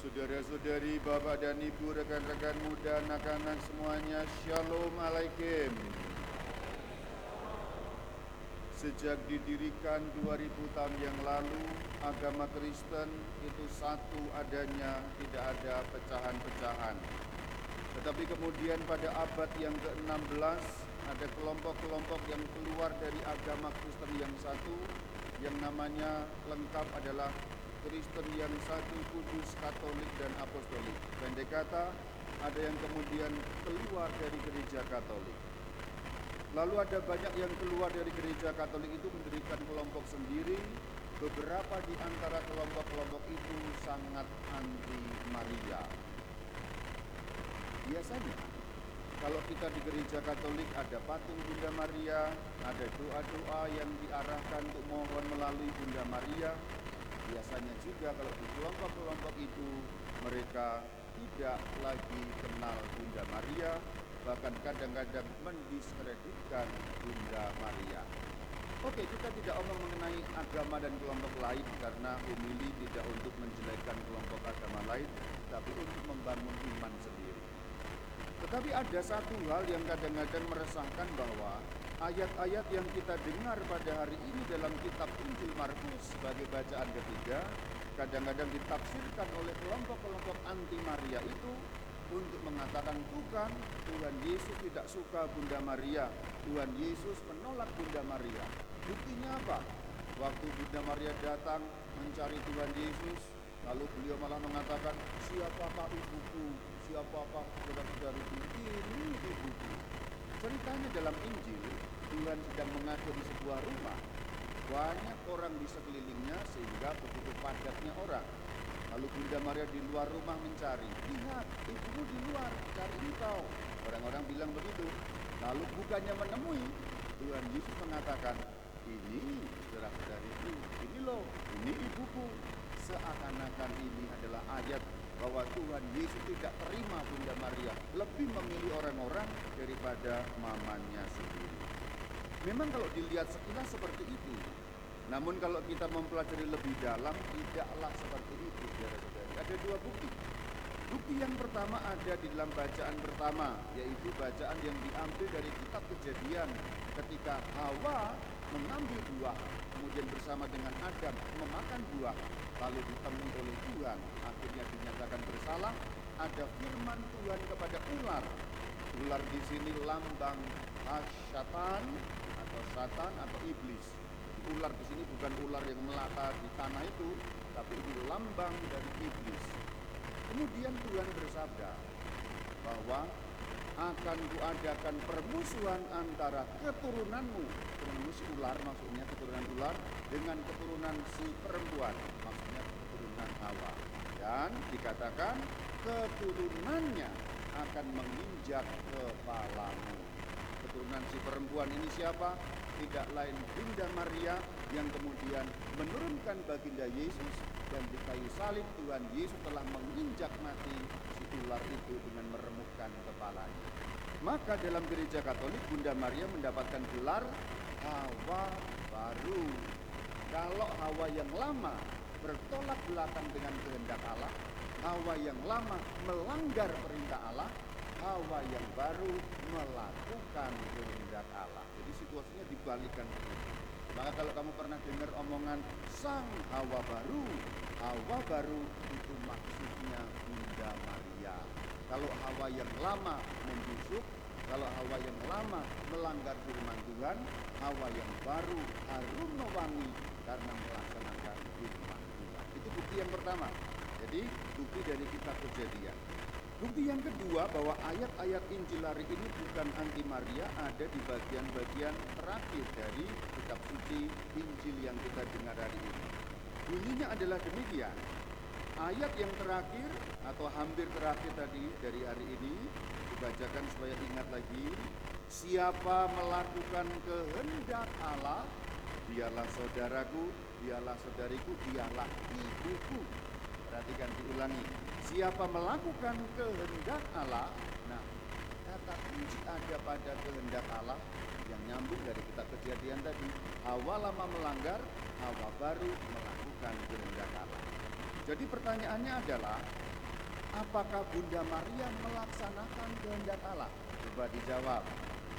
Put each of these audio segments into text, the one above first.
Saudara-saudari, bapak dan ibu, rekan-rekan muda, anak-anak semuanya, Shalom Alaikum. Sejak didirikan 2000 tahun yang lalu, agama Kristen itu satu adanya, tidak ada pecahan-pecahan. Tetapi kemudian pada abad yang ke-16, ada kelompok-kelompok yang keluar dari agama Kristen yang satu, yang namanya lengkap adalah Kristen yang satu, kudus, Katolik, dan Apostolik. Pendek kata, ada yang kemudian keluar dari gereja Katolik. Lalu ada banyak yang keluar dari gereja Katolik itu mendirikan kelompok sendiri. Beberapa di antara kelompok-kelompok itu sangat anti Maria. Biasanya, kalau kita di gereja Katolik ada patung Bunda Maria, ada doa-doa yang diarahkan untuk mohon melalui Bunda Maria. Biasanya juga kalau di kelompok-kelompok itu mereka tidak lagi kenal Bunda Maria, bahkan kadang-kadang mendiskreditkan Bunda Maria. Oke, kita tidak omong mengenai agama dan kelompok lain karena homili tidak untuk menjelekkan kelompok agama lain, tapi untuk membangun iman sendiri. Tetapi ada satu hal yang kadang-kadang meresahkan, bahwa ayat-ayat yang kita dengar pada hari ini dalam kitab Injil Markus sebagai bacaan ketiga kadang-kadang ditafsirkan oleh kelompok-kelompok anti Maria itu untuk mengatakan bukan, Tuhan Yesus tidak suka Bunda Maria, Tuhan Yesus menolak Bunda Maria. Buktinya apa? Waktu Bunda Maria datang mencari Tuhan Yesus, lalu beliau malah mengatakan, siapakah ibuku, siapakah saudara-saudariku, ini ibuku. Ceritanya dalam Injil, Tuhan sedang mengatur di sebuah rumah. Banyak orang di sekelilingnya sehingga begitu padatnya orang. Lalu Bunda Maria di luar rumah mencari, lihat ibumu di luar, cari engkau. Orang-orang bilang begitu. Lalu bukannya menemui, Tuhan Yesus mengatakan, ini saudara-saudariku, ini loh, ini ibuku. Seakan-akan ini adalah ayat bahwa Tuhan Yesus tidak terima Bunda Maria, lebih memilih orang-orang daripada mamanya sendiri. Memang kalau dilihat sekilas seperti itu, namun kalau kita mempelajari lebih dalam, tidaklah seperti itu, saudara-saudari. Ada dua bukti. Bukti yang pertama ada di dalam bacaan pertama, yaitu bacaan yang diambil dari kitab Kejadian ketika Hawa mengambil buah, kemudian bersama dengan Adam memakan buah, lalu ditemui oleh Tuhan, akhirnya dinyatakan bersalah. Ada firman Tuhan kepada ular. Ular di sini lambang Syaitan atau Satan atau iblis. Ular di sini bukan ular yang melata di tanah itu, tapi ini lambang dari iblis. Kemudian Tuhan bersabda bahwa akan kuadakan permusuhan antara keturunanmu, keturunan si ular maksudnya keturunan ular, dengan keturunan si perempuan maksudnya keturunan Hawa. Dan dikatakan keturunannya akan menginjak kepalamu. Keturunan si perempuan ini siapa? Tidak lain Bunda Maria yang kemudian menurunkan baginda Yesus, dan di kayu salib Tuhan Yesus telah menginjak mati si ular itu dengan meremukkan kepalanya. Maka dalam gereja Katolik Bunda Maria mendapatkan gelar Hawa baru. Kalau Hawa yang lama bertolak belakang dengan kehendak Allah, Hawa yang lama melanggar perintah Allah, Hawa yang baru melakukan kehendak Allah. Jadi situasinya dibalikan begitu. Maka kalau kamu pernah dengar omongan sang Hawa baru itu maksudnya Bunda Maria. Kalau Hawa yang lama membusuk, kalau Hawa yang lama melanggar firman Tuhan, Hawa yang baru harum wangi karena melaksanakan firman Tuhan. Itu bukti yang pertama. Jadi bukti dari kitab Kejadian. Bukti yang kedua bahwa ayat-ayat Injil hari ini bukan anti Maria ada di bagian-bagian terakhir dari kitab suci Injil yang kita dengar hari ini. Bunyinya adalah demikian. Ayat yang terakhir atau hampir terakhir tadi dari hari ini dibacakan supaya ingat lagi. Siapa melakukan kehendak Allah, dialah saudaraku, dialah saudariku, dialah ibuku. Perhatikan, diulangi. Siapa melakukan kehendak Allah, nah kata kunci ada pada kehendak Allah yang nyambung dari kitab Kejadian tadi. Hawa lama melanggar, Hawa baru melakukan kehendak Allah. Jadi pertanyaannya adalah, apakah Bunda Maria melaksanakan kehendak Allah? Coba dijawab.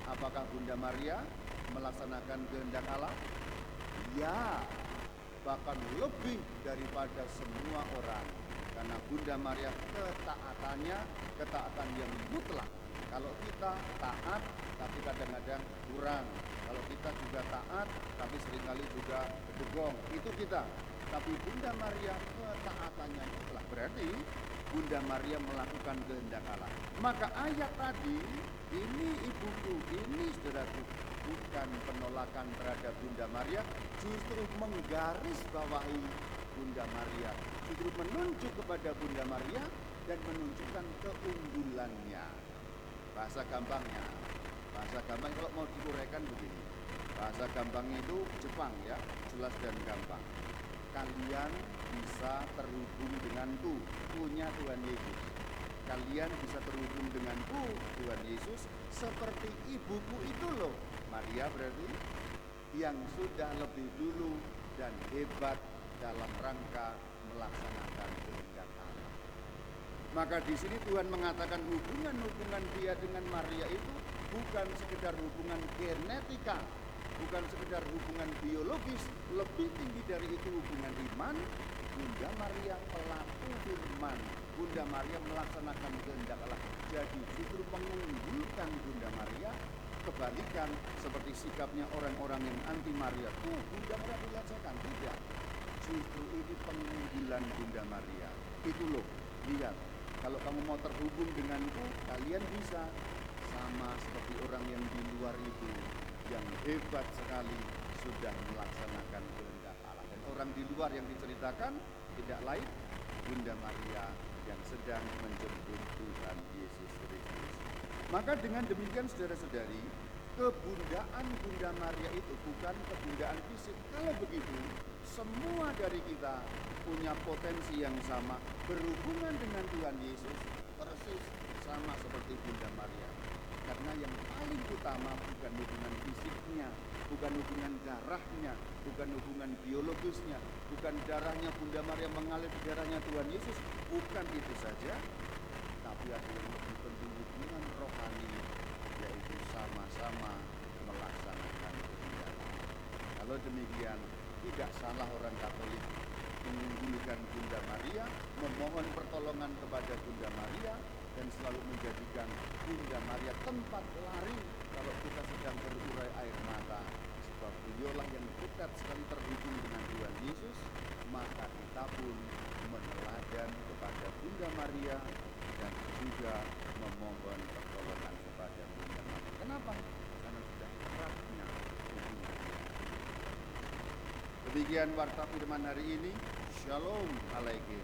Apakah Bunda Maria melaksanakan kehendak Allah? Ya, bahkan lebih daripada semua orang. Karena Bunda Maria ketaatan yang mutlak. Kalau kita taat, tapi kadang-kadang kurang. Kalau kita juga taat, tapi seringkali juga berbohong. Itu kita. Tapi Bunda Maria ketaatannya mutlak. Berarti Bunda Maria melakukan kehendak Allah. Maka ayat tadi, ini ibuku, ini saudaraku, bukan penolakan terhadap Bunda Maria, justru menggarisbawahi Bunda Maria, justru menunjuk kepada Bunda Maria dan menunjukkan keunggulannya. Bahasa gampang kalau mau diuraikan begini. Bahasa gampangnya itu Jepang ya, jelas dan gampang. Kalian bisa terhubung denganku, punya Tuhan Yesus. Kalian bisa terhubung denganku, Tuhan Yesus, seperti ibuku itu loh. Maria berarti yang sudah lebih dulu dan hebat dalam rangka melaksanakan kehendak Allah. Maka di sini Tuhan mengatakan hubungan dia dengan Maria itu bukan sekedar hubungan genetika, bukan sekedar hubungan biologis, lebih tinggi dari itu hubungan iman. Bunda Maria pelaku firman, Bunda Maria melaksanakan kehendak Allah. Jadi justru mengunggulkan Bunda Maria, kebalikan seperti sikapnya orang-orang yang anti Maria. Bunda Maria dilecehkan, tidak. Justru ini pengunggulan Bunda Maria. Itu loh, lihat. Kalau kamu mau terhubung denganku, kalian bisa. Sama seperti orang yang di luar itu, yang hebat sekali sudah melaksanakan kehendak Allah. Dan orang di luar yang diceritakan tidak lain Bunda Maria yang sedang menjemput Tuhan Yesus Kristus. Maka dengan demikian saudara-saudari, kebundaan Bunda Maria itu bukan kebundaan fisik. Kalau begitu, semua dari kita punya potensi yang sama, berhubungan dengan Tuhan Yesus persis sama seperti Bunda Maria. Karena yang paling utama bukan hubungan fisiknya, bukan hubungan darahnya, bukan hubungan biologisnya, bukan darahnya Bunda Maria mengalir ke darahnya Tuhan Yesus, bukan itu saja, tapi ada yang lebih penting, hubungan rohani, yaitu sama-sama melaksanakan kehendak Allah. Kalau demikian, tidak salah orang Katolik mengunggulkan Bunda Maria, memohon pertolongan kepada Bunda Maria, dan selalu menjadikan Bunda Maria tempat lari kalau kita sedang berurai air mata. Sebab beliaulah yang dekat sekali terhubung dengan Tuhan Yesus, maka kita pun meneladan kepada Bunda Maria dan juga memohon pertolongan kepada Bunda Maria. Kenapa? Karena sudah eratnya hubungan. Demikian warta firman hari ini. Shalom alaikum.